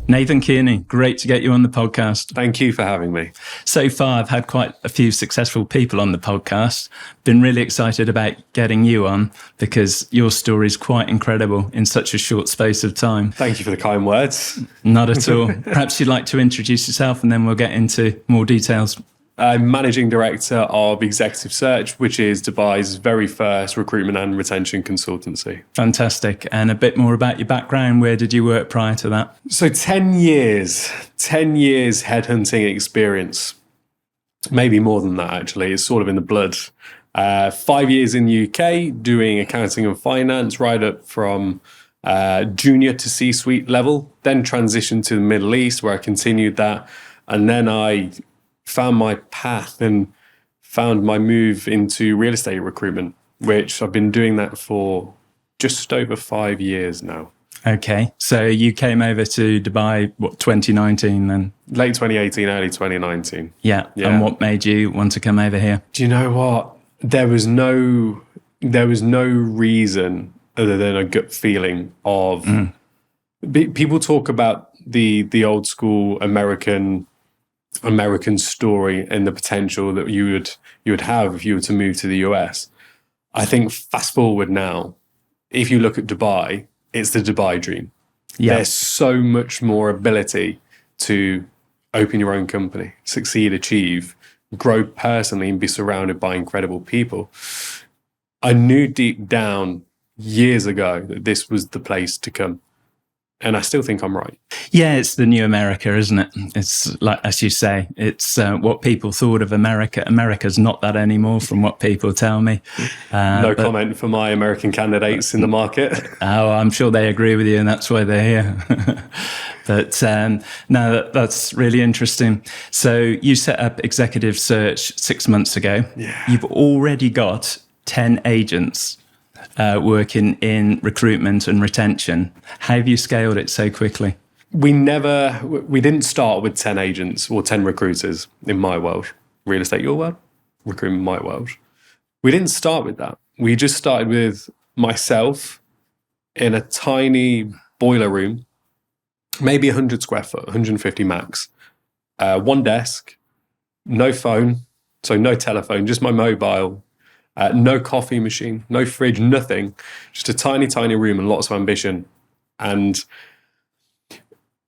Nathan Kearney, great to get you on the podcast. Thank you for having me. So far, I've had quite a few successful people on the podcast. Been really excited about getting you on because your story is quite incredible in such a short space of time. Thank you for the kind words. Not at all. Perhaps you'd like to introduce yourself and then we'll get into more details. I'm Managing Director of Executive Search, which is Dubai's very first recruitment and retention consultancy. Fantastic. And a bit more about your background. Where did you work prior to that? So 10 years headhunting experience. Maybe more than that, actually. It's sort of in the blood. 5 years in the UK doing accounting and finance, right up from junior to C-suite level, then transitioned to the Middle East where I continued that. And then I found my path and found my move into real estate recruitment, which I've been doing that for just over 5 years now. Okay. So you came over to Dubai, 2019 then? Late 2018, early 2019. Yeah. And what made you want to come over here? Do you know what? There was no reason other than a gut feeling of people talk about the old school American story and the potential that you would have if you were to move to the US. I think fast forward now, if you look at Dubai, it's the Dubai dream. Yeah. There's so much more ability to open your own company, succeed, achieve, grow personally, and be surrounded by incredible people. I knew deep down years ago that this was the place to come. And I still think I'm right. Yeah, it's the new America, isn't it? It's like, as you say, it's what people thought of America. America's not that anymore from what people tell me. No comment for my American candidates in the market. Oh, I'm sure they agree with you and that's why they're here. But no, that's really interesting. So you set up Executive Search 6 months ago. Yeah. You've already got 10 agents working in recruitment and retention. How have you scaled it so quickly? We didn't start with 10 agents or 10 recruiters in my world. Real estate, your world, recruitment, my world. We didn't start with that. We just started with myself in a tiny boiler room, maybe 100 square foot, 150 max. One desk, no phone, so no telephone, just my mobile. No coffee machine, no fridge, nothing. Just a tiny, tiny room and lots of ambition. And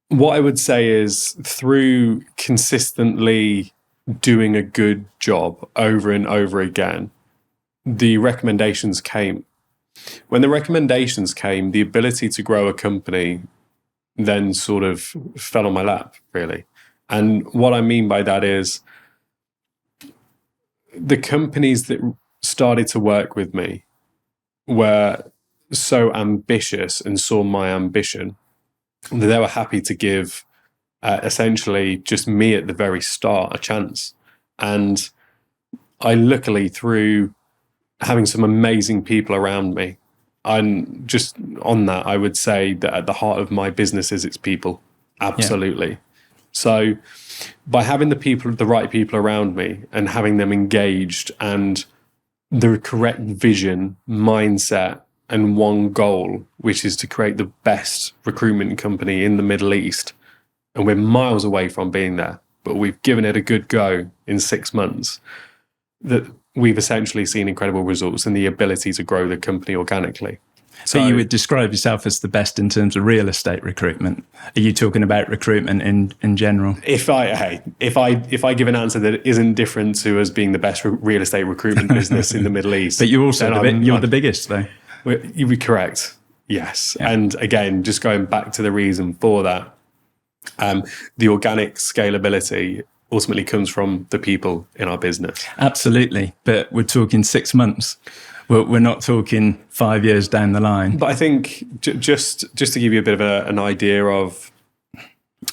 what I would say is through consistently doing a good job over and over again, the recommendations came. When the recommendations came, the ability to grow a company then sort of fell on my lap, really. And what I mean by that is the companies that started to work with me were so ambitious and saw my ambition that they were happy to give essentially just me at the very start a chance. And I luckily, through having some amazing people around me, and just on that, I would say that at the heart of my business is its people. Absolutely. Yeah. So by having the right people around me and having them engaged and the correct vision, mindset, and one goal, which is to create the best recruitment company in the Middle East. And we're miles away from being there, but we've given it a good go in 6 months, that we've essentially seen incredible results and the ability to grow the company organically. So you would describe yourself as the best in terms of real estate recruitment. Are you talking about recruitment in general? If I give an answer that isn't different to us being the best real estate recruitment business in the Middle East, but you're also the biggest, though. You'd be correct. Yes, yeah. And again, just going back to the reason for that, the organic scalability ultimately comes from the people in our business. Absolutely, but we're talking 6 months. We're not talking 5 years down the line. But I think just to give you a bit of an idea of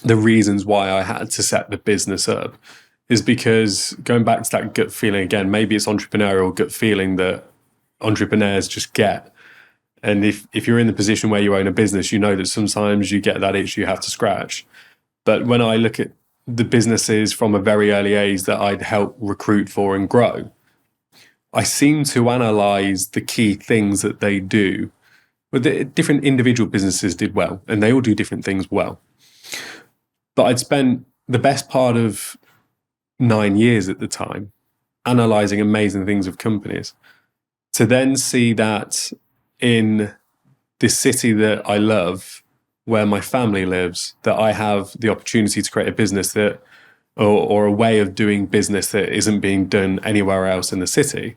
the reasons why I had to set the business up is because going back to that gut feeling again, maybe it's entrepreneurial gut feeling that entrepreneurs just get. And if you're in the position where you own a business, you know that sometimes you get that itch you have to scratch. But when I look at the businesses from a very early age that I'd help recruit for and grow, I seem to analyze the key things that they do. But the different individual businesses did well, and they all do different things well. But I'd spent the best part of 9 years at the time analyzing amazing things of companies, to then see that in this city that I love, where my family lives, that I have the opportunity to create a business that, or a way of doing business that isn't being done anywhere else in the city,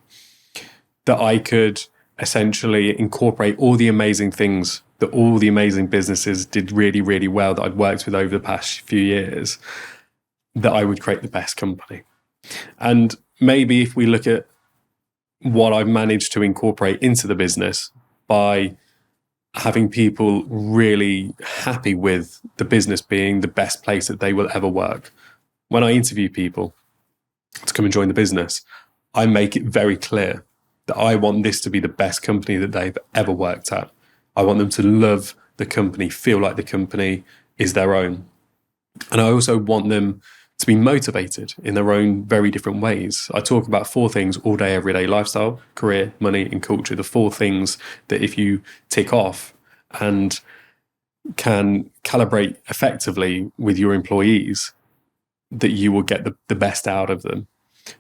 that I could essentially incorporate all the amazing things that all the amazing businesses did really, really well that I'd worked with over the past few years, that I would create the best company. And maybe if we look at what I've managed to incorporate into the business by having people really happy with the business being the best place that they will ever work. When I interview people to come and join the business, I make it very clear that I want this to be the best company that they've ever worked at. I want them to love the company, feel like the company is their own. And I also want them to be motivated in their own very different ways. I talk about 4 things all day, every day: lifestyle, career, money, and culture. The 4 things that if you tick off and can calibrate effectively with your employees, that you will get the best out of them.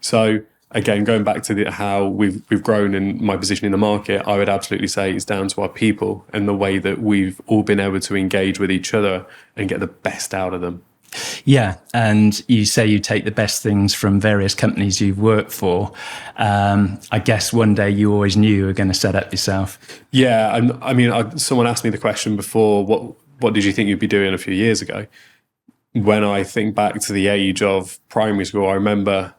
So again, going back to how we've grown in my position in the market, I would absolutely say it's down to our people and the way that we've all been able to engage with each other and get the best out of them. Yeah, and you say you take the best things from various companies you've worked for. I guess one day you always knew you were going to set up yourself. Yeah, I mean, someone asked me the question before, what did you think you'd be doing a few years ago? When I think back to the age of primary school, I remember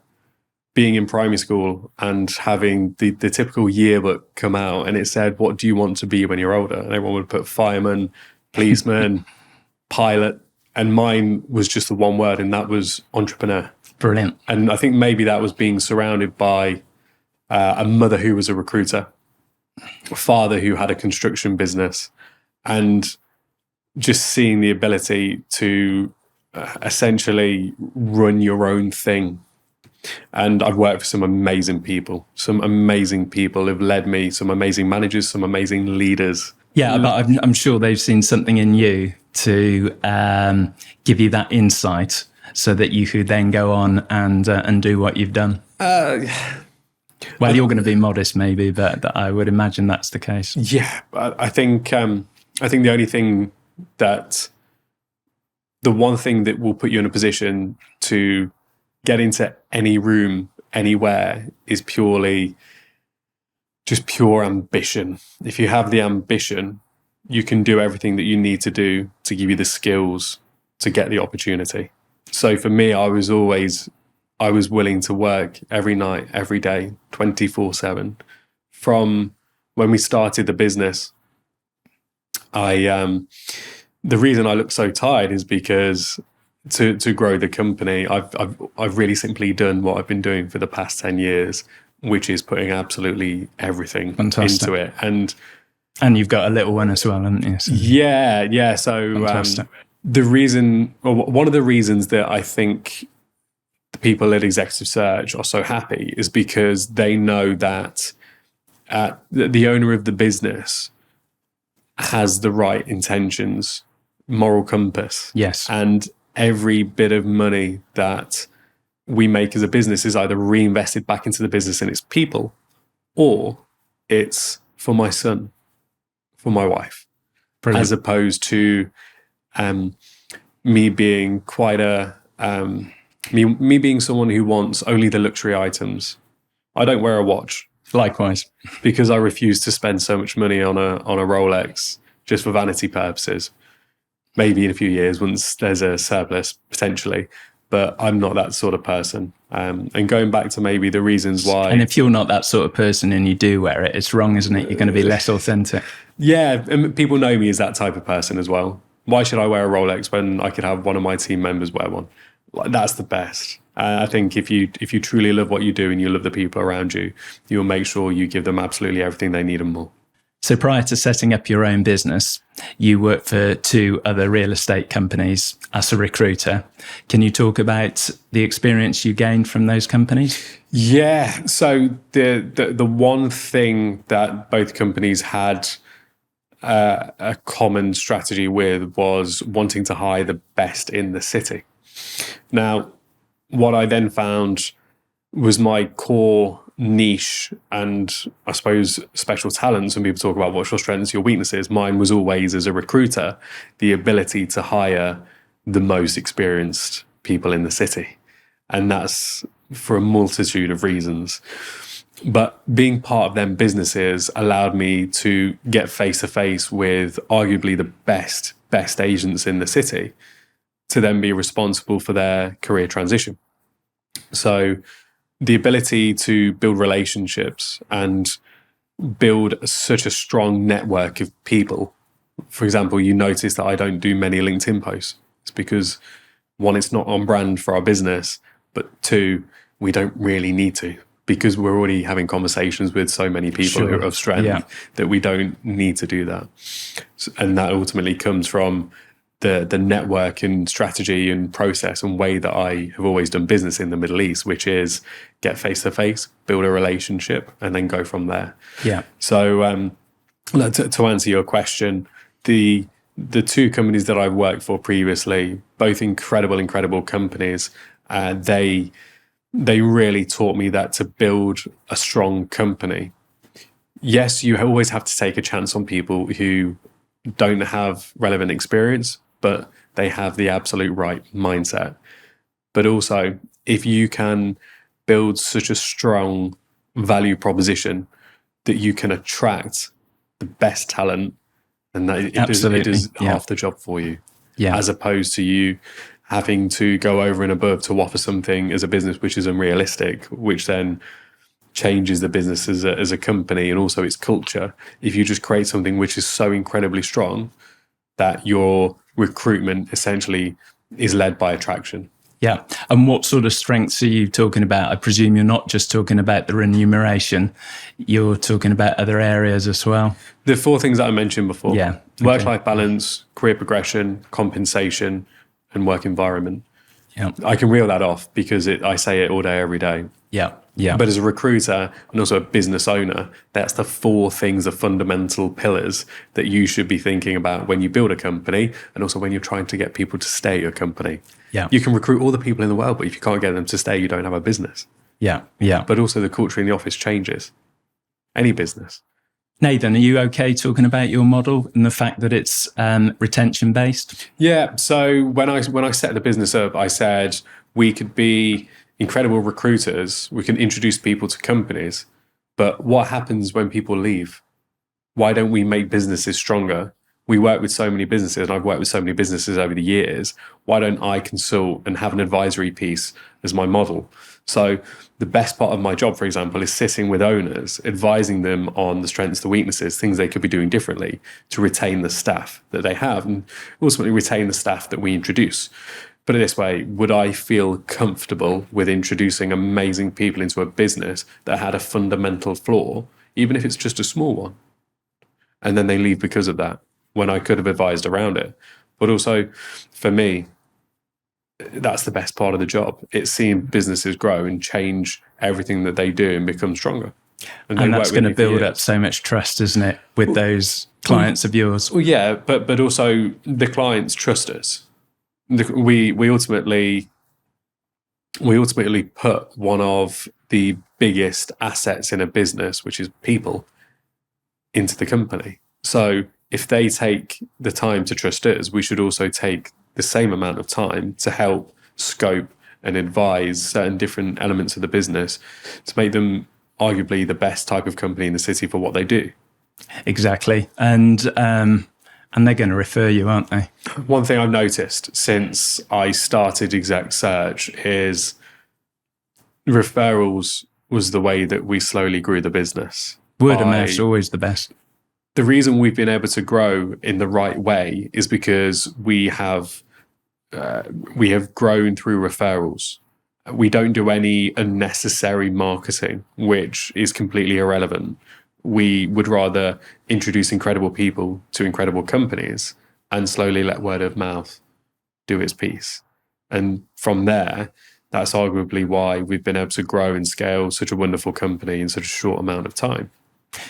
being in primary school and having the typical yearbook come out, and it said, "What do you want to be when you're older?" And everyone would put fireman, policeman, pilot. And mine was just the one word, and that was entrepreneur. Brilliant. And I think maybe that was being surrounded by a mother who was a recruiter, a father who had a construction business, and just seeing the ability to essentially run your own thing. And I've worked for some amazing people who've led me, some amazing managers, some amazing leaders. Yeah, but I'm sure they've seen something in you to give you that insight so that you could then go on and do what you've done. Well, you're going to be modest maybe, but I would imagine that's the case. Yeah, I think the only thing that, the one thing that will put you in a position to get into any room, anywhere, is just pure ambition. If you have the ambition, you can do everything that you need to do to give you the skills to get the opportunity. So for me, I was willing to work every night, every day, 24/7. From when we started the business, the reason I look so tired is because to grow the company, I've really simply done what I've been doing for the past 10 years, which is putting absolutely everything into it. And you've got a little one as well, haven't you? So. Yeah. So one of the reasons that I think the people at Executive Search are so happy is because they know that the owner of the business has the right intentions, moral compass. Yes. And every bit of money that we make as a business is either reinvested back into the business and its people, or it's for my son, for my wife. Brilliant. As opposed to me being quite me being someone who wants only the luxury items. I don't wear a watch. Likewise. Because I refuse to spend so much money on a Rolex just for vanity purposes. Maybe in a few years, once there's a surplus, potentially. But I'm not that sort of person. And going back to maybe the reasons why... And if you're not that sort of person and you do wear it, it's wrong, isn't it? You're going to be less authentic. Yeah, and people know me as that type of person as well. Why should I wear a Rolex when I could have one of my team members wear one? Like, that's the best. I think if you truly love what you do and you love the people around you, you'll make sure you give them absolutely everything they need and more. So prior to setting up your own business, you worked for 2 other real estate companies as a recruiter. Can you talk about the experience you gained from those companies? Yeah. So the one thing that both companies had a common strategy with was wanting to hire the best in the city. Now, what I then found was my core niche and I suppose special talents. When people talk about what's your strengths, your weaknesses, mine was always, as a recruiter, the ability to hire the most experienced people in the city. And that's for a multitude of reasons. But being part of them businesses allowed me to get face to face with arguably the best agents in the city, to then be responsible for their career transition. So the ability to build relationships and build such a strong network of people. For example, you notice that I don't do many LinkedIn posts. It's because, one, it's not on brand for our business, but two, we don't really need to, because we're already having conversations with so many people who are of strength that we don't need to do that. And that ultimately comes from the network and strategy and process and way that I have always done business in the Middle East, which is get face to face, build a relationship, and then go from there. Yeah. So to answer your question, the two companies that I've worked for previously, both incredible companies, they really taught me that to build a strong company, yes, you always have to take a chance on people who don't have relevant experience, but they have the absolute right mindset. But also, if you can build such a strong value proposition that you can attract the best talent, and that it does half the job for you, as opposed to you having to go over and above to offer something as a business which is unrealistic, which then changes the business as a company and also its culture. If you just create something which is so incredibly strong that your recruitment essentially is led by attraction. Yeah. And what sort of strengths are you talking about? I presume you're not just talking about the remuneration, you're talking about other areas as well. The four things that I mentioned before. Yeah. Okay. Work-life balance, career progression, compensation, and work environment. Yeah. I can reel that off because I say it all day, every day. Yeah. Yeah. But as a recruiter and also a business owner, that's the four things, the fundamental pillars that you should be thinking about when you build a company, and also when you're trying to get people to stay at your company. Yeah. You can recruit all the people in the world, but if you can't get them to stay, you don't have a business. Yeah. Yeah. But also the culture in the office changes. Any business. Nathan, are you okay talking about your model and the fact that it's retention based? Yeah. So when I set the business up, I said we could be incredible recruiters. We can introduce people to companies. But what happens when people leave? Why don't we make businesses stronger? We work with so many businesses, and I've worked with so many businesses over the years. Why don't I consult and have an advisory piece as my model? So the best part of my job, for example, is sitting with owners, advising them on the strengths, the weaknesses, things they could be doing differently to retain the staff that they have and ultimately retain the staff that we introduce. Put it this way, would I feel comfortable with introducing amazing people into a business that had a fundamental flaw, even if it's just a small one? And then they leave because of that, when I could have advised around it. But also, for me, that's the best part of the job. It's seeing businesses grow and change everything that they do and become stronger. And that's going to build up so much trust, isn't it, with those clients of yours? Well, yeah, but also the clients trust us. We ultimately put one of the biggest assets in a business, which is people, into the company. So if they take the time to trust us, we should also take the same amount of time to help scope and advise certain different elements of the business to make them arguably the best type of company in the city for what they do. Exactly. And they're going to refer you, aren't they? One thing I've noticed since I started Exec Search is referrals was the way that we slowly grew the business. Word of mouth is always the best. The reason we've been able to grow in the right way is because we have grown through referrals. We don't do any unnecessary marketing, which is completely irrelevant. We would rather introduce incredible people to incredible companies and slowly let word of mouth do its piece. And from there, that's arguably why we've been able to grow and scale such a wonderful company in such a short amount of time.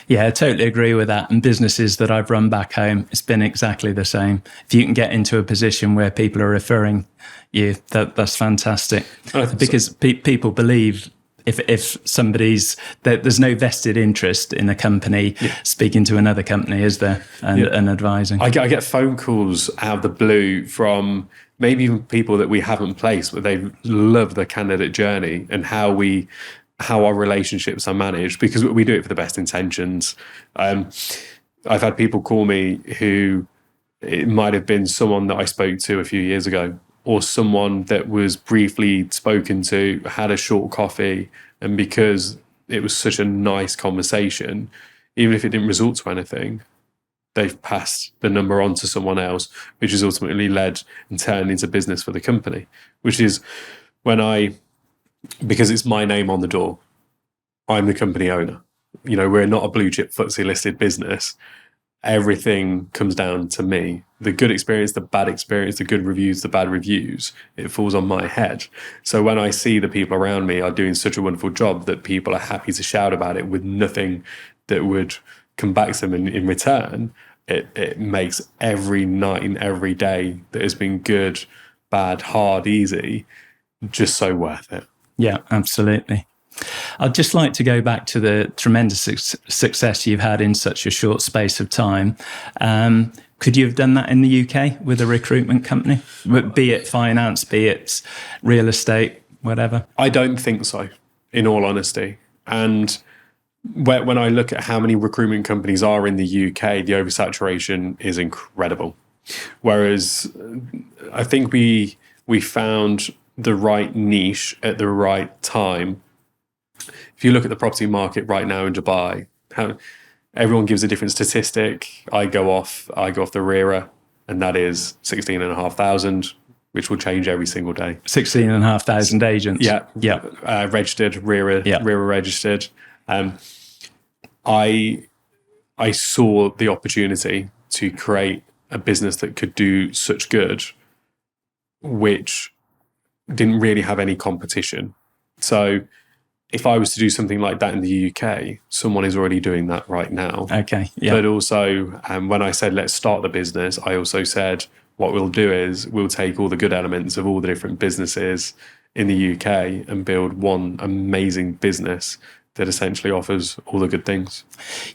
Yeah, I totally agree with that. And businesses that I've run back home, it's been exactly the same. If you can get into a position where people are referring you, that's fantastic. Because people believe if somebody's, there's no vested interest in a company speaking to another company, is there? And advising. I get phone calls out of the blue from maybe even people that we haven't placed, but they love the candidate journey and how our relationships are managed, because we do it for the best intentions. I've had people call me who, it might have been someone that I spoke to a few years ago, or someone that was briefly spoken to, had a short coffee, and because it was such a nice conversation, even if it didn't result to anything, they've passed the number on to someone else, which has ultimately led and turned into business for the company, which is because it's my name on the door, I'm the company owner. We're not a blue chip FTSE listed business. Everything comes down to me. The good experience, the bad experience, the good reviews, the bad reviews, it falls on my head. So when I see the people around me are doing such a wonderful job that people are happy to shout about it with nothing that would come back to them in return, it makes every night and every day that has been good, bad, hard, easy, just so worth it. Yeah, absolutely. I'd just like to go back to the tremendous success you've had in such a short space of time. Could you have done that in the UK with a recruitment company? Be it finance, be it real estate, whatever? I don't think so, in all honesty. And when I look at how many recruitment companies are in the UK, the oversaturation is incredible. Whereas I think we found the right niche at the right time. If you look at the property market right now in Dubai, everyone gives a different statistic. I go off the RERA, and that is 16,500, which will change every single day. 16,500 agents. Yeah. Registered, RERA registered. I saw the opportunity to create a business that could do such good, which didn't really have any competition. So if I was to do something like that in the UK, someone is already doing that right now. Okay. Yeah. But also, when I said, let's start the business, I also said, what we'll do is we'll take all the good elements of all the different businesses in the UK and build one amazing business that essentially offers all the good things.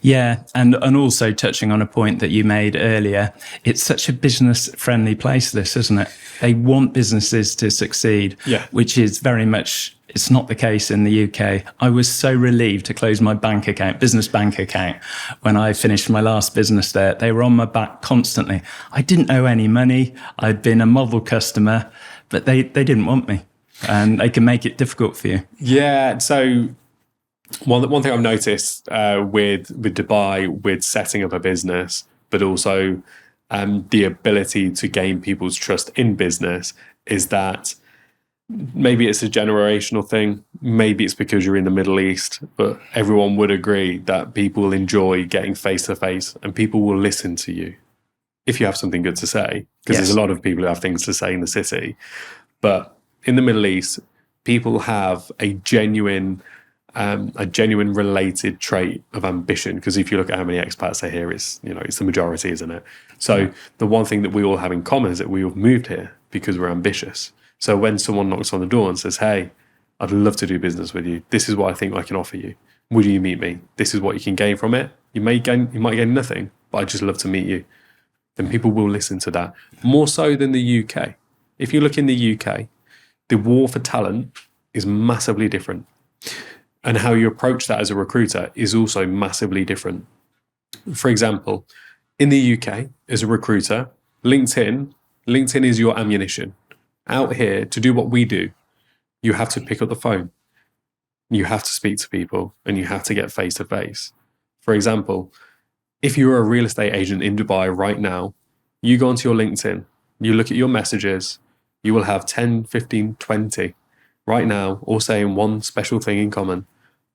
Yeah, and also touching on a point that you made earlier, it's such a business-friendly place, this, isn't it? They want businesses to succeed, which is very much, it's not the case in the UK. I was so relieved to close my business bank account, when I finished my last business there. They were on my back constantly. I didn't owe any money. I'd been a model customer, but they didn't want me, and they can make it difficult for you. Yeah, so one thing I've noticed with Dubai, with setting up a business, but also the ability to gain people's trust in business, is that maybe it's a generational thing, maybe it's because you're in the Middle East, but everyone would agree that people enjoy getting face-to-face, and people will listen to you if you have something good to say, because there's a lot of people who have things to say in the city. But in the Middle East, people have a genuine related trait of ambition, because if you look at how many expats are here, it's the majority, isn't it? So the one thing that we all have in common is that we all moved here because we're ambitious. So when someone knocks on the door and says, hey, I'd love to do business with you, this is what I think I can offer you, would you meet me? This is what you can gain from it. You might gain nothing, but I'd just love to meet you. Then people will listen to that, more so than the UK. If you look in the UK, the war for talent is massively different. And how you approach that as a recruiter is also massively different. For example, in the UK, as a recruiter, LinkedIn is your ammunition. Out here, to do what we do, you have to pick up the phone. You have to speak to people, and you have to get face to face. For example, if you're a real estate agent in Dubai right now, you go onto your LinkedIn, you look at your messages, you will have 10, 15, 20 right now, all saying one special thing in common.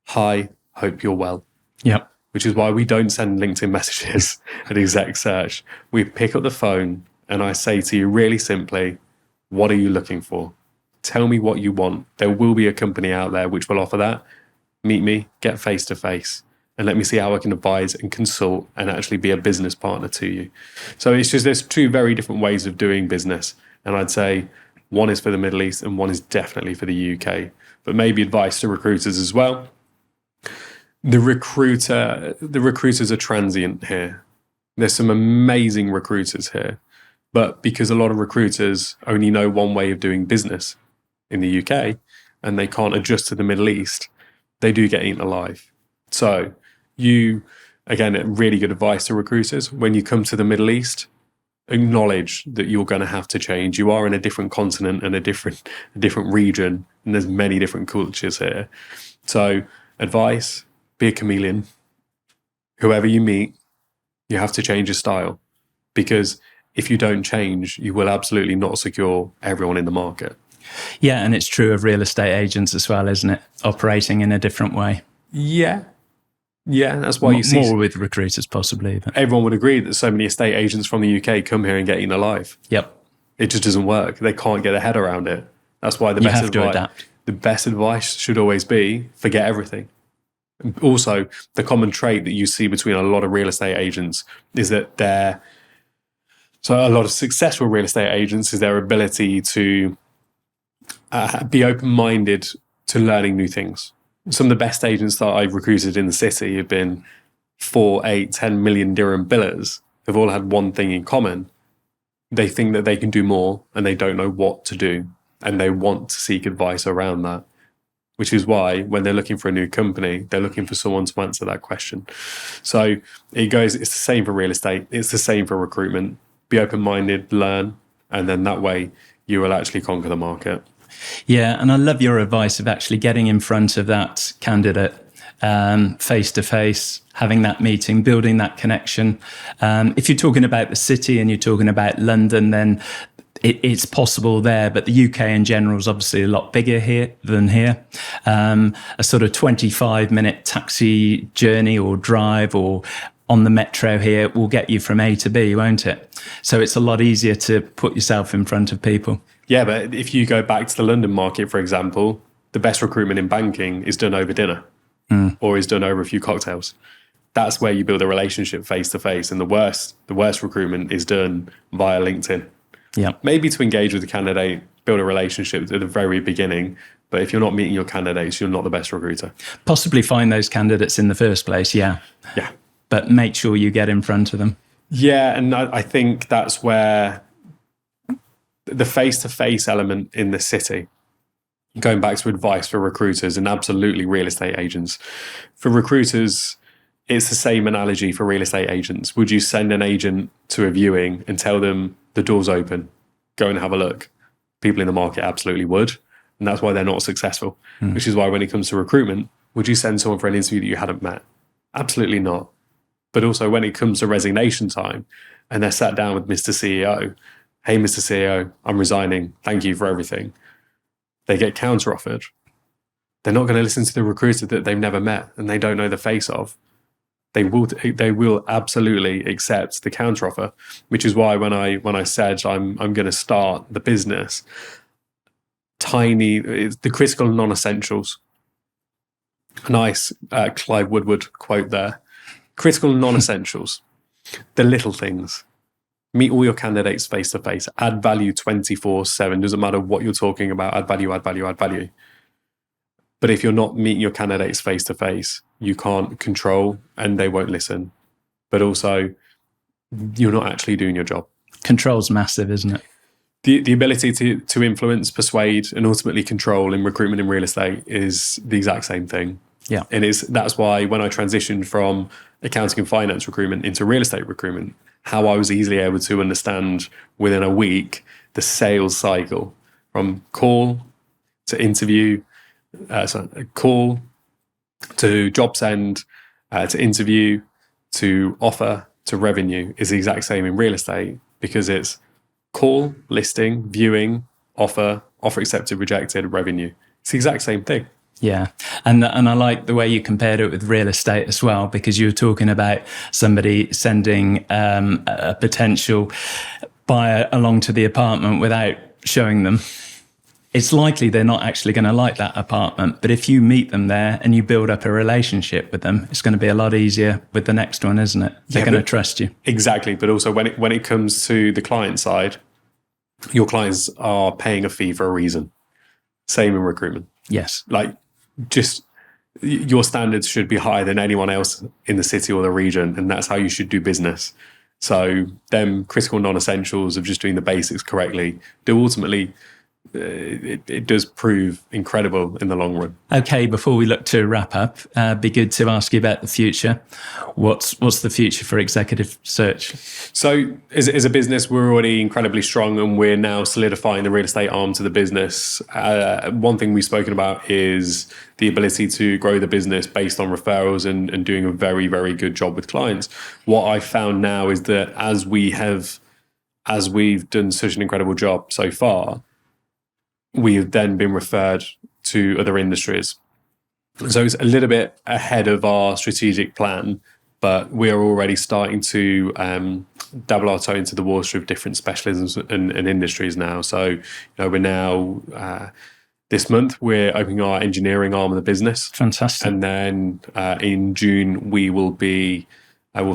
Hi, hope you're well. Yep. Which is why we don't send LinkedIn messages at exec search. We pick up the phone and I say to you really simply, what are you looking for? Tell me what you want. There will be a company out there which will offer that. Meet me, get face to face. and let me see how I can advise and consult and actually be a business partner to you. So it's just, there's two very different ways of doing business. And I'd say one is for the Middle East and one is definitely for the UK, but maybe advice to recruiters as well. The recruiters are transient here. There's some amazing recruiters here, but because a lot of recruiters only know one way of doing business in the UK and they can't adjust to the Middle East, they do get eaten alive. So again, really good advice to recruiters. When you come to the Middle East, acknowledge that you're going to have to change. You are in a different continent and a different region, and there's many different cultures here. So advice, be a chameleon. Whoever you meet, you have to change your style, because if you don't change, you will absolutely not secure everyone in the market. Yeah, and it's true of real estate agents as well, isn't it? Operating in a different way. Yeah, that's why you see more with recruiters possibly. But everyone would agree that so many estate agents from the UK come here and get eaten alive. Yep, it just doesn't work. They can't get their head around it. That's why the best advice should always be forget everything. Also, the common trait that you see between a lot of real estate agents is that a lot of successful real estate agents is their ability to be open-minded to learning new things. Some of the best agents that I've recruited in the city have been 4, 8, 10 million dirham billers. They've all had one thing in common. They think that they can do more and they don't know what to do. And they want to seek advice around that, which is why when they're looking for a new company, they're looking for someone to answer that question. So it's the same for real estate. It's the same for recruitment. Be open-minded, learn, and then that way you will actually conquer the market. Yeah, and I love your advice of actually getting in front of that candidate face to face, having that meeting, building that connection. If you're talking about the city and you're talking about London, then it's possible there, but the UK in general is obviously a lot bigger here than here. A sort of 25-minute taxi journey or drive or on the metro here will get you from A to B, won't it? So it's a lot easier to put yourself in front of people. Yeah, but if you go back to the London market, for example, the best recruitment in banking is done over dinner or is done over a few cocktails. That's where you build a relationship face to face. And the worst recruitment is done via LinkedIn. Yeah, maybe to engage with the candidate, build a relationship at the very beginning. But if you're not meeting your candidates, you're not the best recruiter. Possibly find those candidates in the first place. Yeah. But make sure you get in front of them. Yeah, and I think that's where the face-to-face element in the city, going back to advice for recruiters and absolutely real estate agents. For recruiters, it's the same analogy for real estate agents. Would you send an agent to a viewing and tell them the door's open, go and have a look? People in the market absolutely would. And that's why they're not successful, which is why when it comes to recruitment, would you send someone for an interview that you hadn't met? Absolutely not. But also when it comes to resignation time and they're sat down with Mr. CEO, hey, Mr. CEO, I'm resigning. Thank you for everything. They get counter-offered. They're not going to listen to the recruiter that they've never met and they don't know the face of. They will absolutely accept the counteroffer, which is why when I said I'm going to start the business, the critical non-essentials. A nice Clive Woodward quote there. Critical non-essentials, the little things. Meet all your candidates face to face. Add value 24/7. Doesn't matter what you're talking about. Add value, add value, add value. But if you're not meeting your candidates face to face, you can't control and they won't listen. But also, you're not actually doing your job. Control's massive, isn't it? The ability to influence, persuade, and ultimately control in recruitment and real estate is the exact same thing. Yeah. And that's why when I transitioned from accounting and finance recruitment into real estate recruitment, how I was easily able to understand within a week the sales cycle from call to interview, call to job send, to interview, to offer, to revenue is the exact same in real estate, because it's call, listing, viewing, offer accepted, rejected, revenue. It's the exact same thing. Yeah. And I like the way you compared it with real estate as well, because you were talking about somebody sending a potential buyer along to the apartment without showing them. it's likely they're not actually going to like that apartment. But if you meet them there and you build up a relationship with them, it's going to be a lot easier with the next one, isn't it? They're going to trust you. Exactly. But also when it comes to the client side, your clients are paying a fee for a reason. Same in recruitment. Yes. Like, just your standards should be higher than anyone else in the city or the region, and that's how you should do business. So them critical non-essentials of just doing the basics correctly do ultimately, it does prove incredible in the long run. Okay, before we look to wrap up, be good to ask you about the future. What's the future for Executive Search? So as a business, we're already incredibly strong, and we're now solidifying the real estate arm to the business. One thing we've spoken about is the ability to grow the business based on referrals and doing a very, very good job with clients. What I found now is that as we've done such an incredible job so far, we have then been referred to other industries. So it's a little bit ahead of our strategic plan, but we are already starting to dabble our toe into the water of different specialisms and industries now. So, we're now, this month, we're opening our engineering arm of the business. Fantastic. And then in June, we will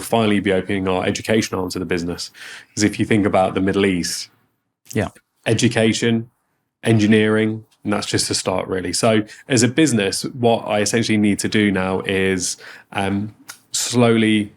finally be opening our education arm to the business. Because if you think about the Middle East, education, engineering, and that's just a start, really. So as a business, what I essentially need to do now is slowly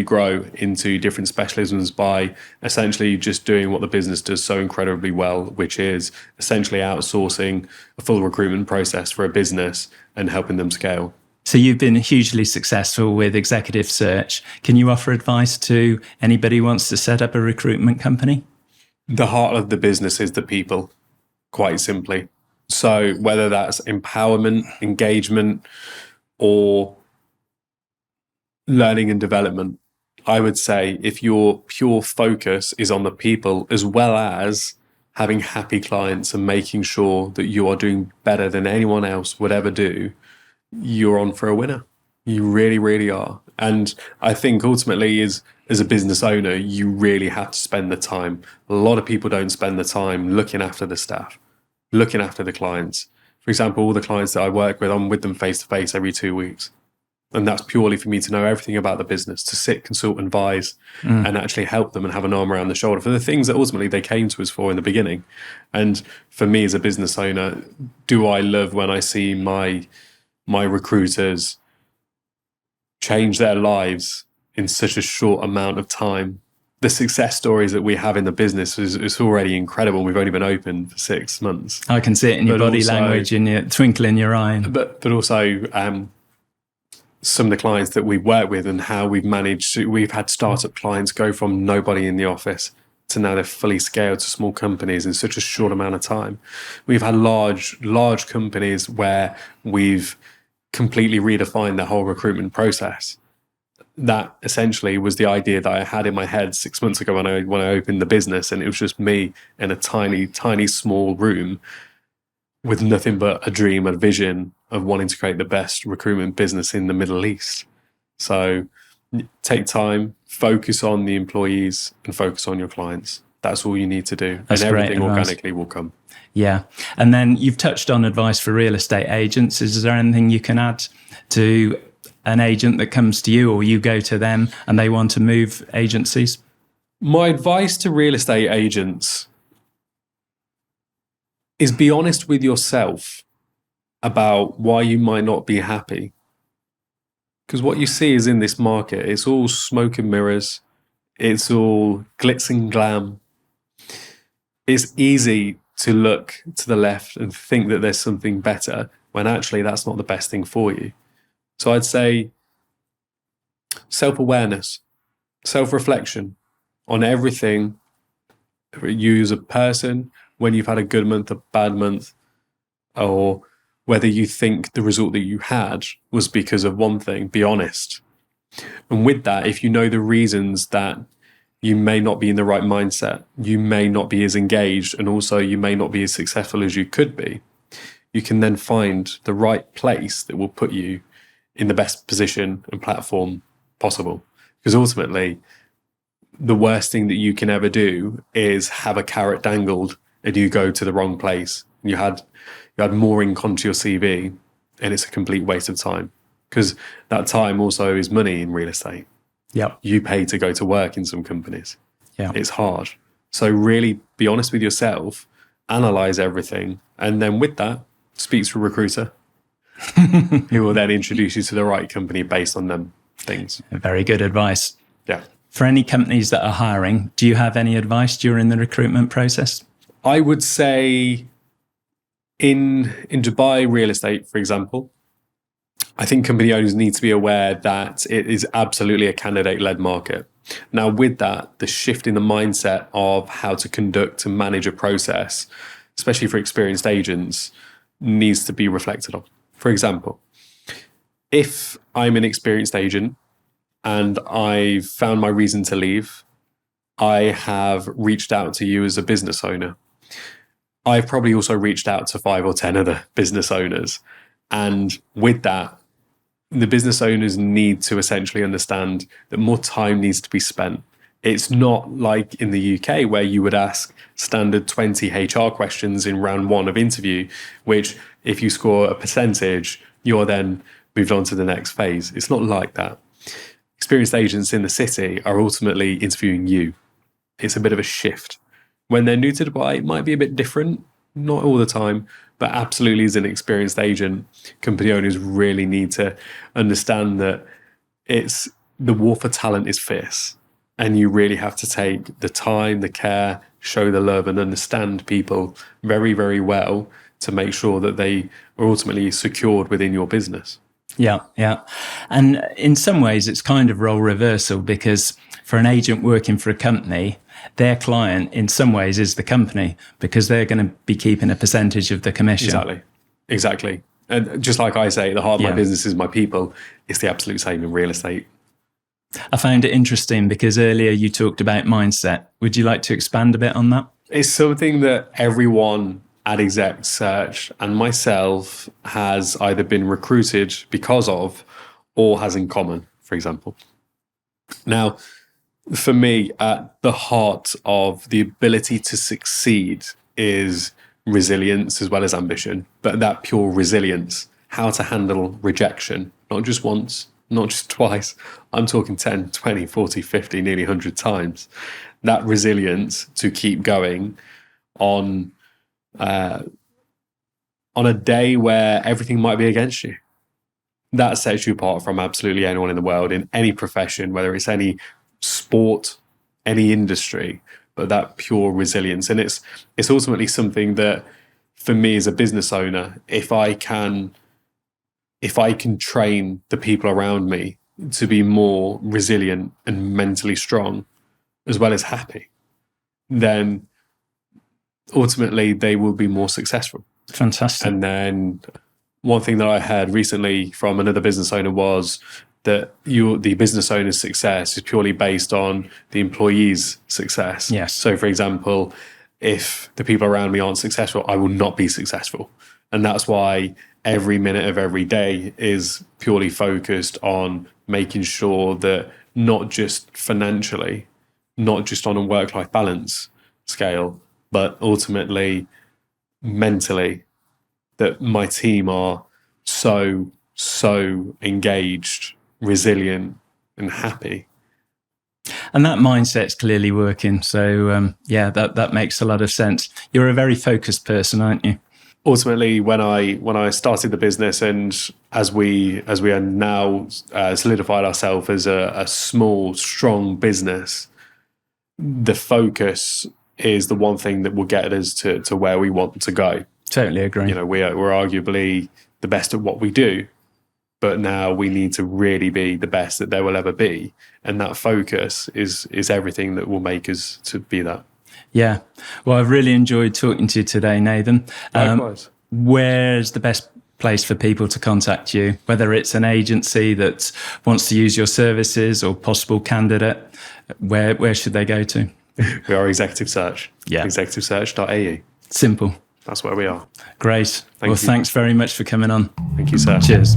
grow into different specialisms by essentially just doing what the business does so incredibly well, which is essentially outsourcing a full recruitment process for a business and helping them scale. So you've been hugely successful with Executive Search. Can you offer advice to anybody who wants to set up a recruitment company? The heart of the business is the people, quite simply. So whether that's empowerment, engagement, or learning and development, I would say if your pure focus is on the people, as well as having happy clients and making sure that you are doing better than anyone else would ever do, you're on for a winner. You really, really are. And I think ultimately as a business owner, you really have to spend the time. A lot of people don't spend the time looking after the staff, looking after the clients. For example, all the clients that I work with, I'm with them face to face every 2 weeks. And that's purely for me to know everything about the business, to sit, consult, advise, and actually help them and have an arm around the shoulder for the things that ultimately they came to us for in the beginning. And for me as a business owner, do I love when I see my recruiters change their lives in such a short amount of time? The success stories that we have in the business is already incredible. We've only been open for 6 months. I can see it in your body language, in your twinkle in your eye. But also some of the clients that we work with and how we've had startup clients go from nobody in the office to now they're fully scaled to small companies in such a short amount of time. We've had large companies where we've completely redefined the whole recruitment process. That essentially was the idea that I had in my head 6 months ago when I opened the business, and it was just me in a tiny small room with nothing but a dream, a vision of wanting to create the best recruitment business in the Middle East. So take time, focus on the employees and focus on your clients. That's all you need to do. That's and everything great advice. organically will come. Yeah. And then you've touched on advice for real estate agents. Is there anything you can add to an agent that comes to you or you go to them and they want to move agencies? My advice to real estate agents is be honest with yourself about why you might not be happy. Because what you see is in this market, it's all smoke and mirrors. It's all glitz and glam. It's easy to look to the left and think that there's something better when actually that's not the best thing for you. So I'd say self-awareness, self-reflection on everything, you as a person, when you've had a good month, a bad month, or whether you think the result that you had was because of one thing, be honest. And with that, if you know the reasons that you may not be in the right mindset, you may not be as engaged, and also you may not be as successful as you could be, you can then find the right place that will put you in the best position and platform possible. Because ultimately, the worst thing that you can ever do is have a carrot dangled and you go to the wrong place you had more ink onto your CV, and it's a complete waste of time, because that time also is money in real estate. Yep. You pay to go to work in some companies. Yeah. It's hard. So really be honest with yourself, analyze everything, and then with that, speak to a recruiter who will then introduce you to the right company based on them things. Very good advice. Yeah. For any companies that are hiring, do you have any advice during the recruitment process? I would say in Dubai real estate, for example, I think company owners need to be aware that it is absolutely a candidate-led market. Now, with that, the shift in the mindset of how to conduct and manage a process, especially for experienced agents, needs to be reflected on. For example, if I'm an experienced agent and I've found my reason to leave, I have reached out to you as a business owner. I've probably also reached out to 5 or 10 other business owners. And with that, the business owners need to essentially understand that more time needs to be spent. It's not like in the UK where you would ask standard 20 HR questions in round 1 of interview, which if you score a percentage, you're then moved on to the next phase. It's not like that. Experienced agents in the city are ultimately interviewing you. It's a bit of a shift. When they're new to Dubai, it might be a bit different, not all the time, but absolutely as an experienced agent, company owners really need to understand that it's the war for talent is fierce, and you really have to take the time, the care, show the love, and understand people very, very well to make sure that they are ultimately secured within your business. Yeah, yeah. And in some ways, it's kind of role reversal, because for an agent working for a company, their client in some ways is the company, because they're going to be keeping a percentage of the commission. Exactly. And just like I say, the heart of my business is my people. It's the absolute same in real estate. I found it interesting because earlier you talked about mindset. Would you like to expand a bit on that? It's something that everyone at Exec Search and myself has either been recruited because of or has in common, for example. Now, for me, at the heart of the ability to succeed is resilience as well as ambition, but that pure resilience, how to handle rejection, not just once, not just twice. I'm talking 10, 20, 40, 50, nearly 100 times. That resilience to keep going on a day where everything might be against you. That sets you apart from absolutely anyone in the world, in any profession, whether it's any sport, any industry, but that pure resilience. And it's ultimately something that, for me as a business owner, if I can train the people around me to be more resilient and mentally strong, as well as happy, then ultimately they will be more successful. Fantastic. And then one thing that I heard recently from another business owner was that the business owner's success is purely based on the employee's success. Yes. So, for example, if the people around me aren't successful, I will not be successful. And that's why every minute of every day is purely focused on making sure that not just financially, not just on a work-life balance scale, but ultimately mentally, that my team are so engaged, resilient, and happy. And that mindset's clearly working. So that makes a lot of sense. You're a very focused person, aren't you? Ultimately, when I started the business, and as we are now solidified ourselves as a small, strong business, the focus is the one thing that will get us to where we want to go. Totally agree. You know, we're arguably the best at what we do, but now we need to really be the best that there will ever be. And that focus is everything that will make us to be that. Yeah. Well, I've really enjoyed talking to you today, Nathan. Likewise. Where's the best place for people to contact you, whether it's an agency that wants to use your services or possible candidate? Where should they go to? We are Executive Search. Yeah. executivesearch.ae. Simple. That's where we are. Great. Thank you. Thanks very much for coming on. Thank you, sir. Cheers.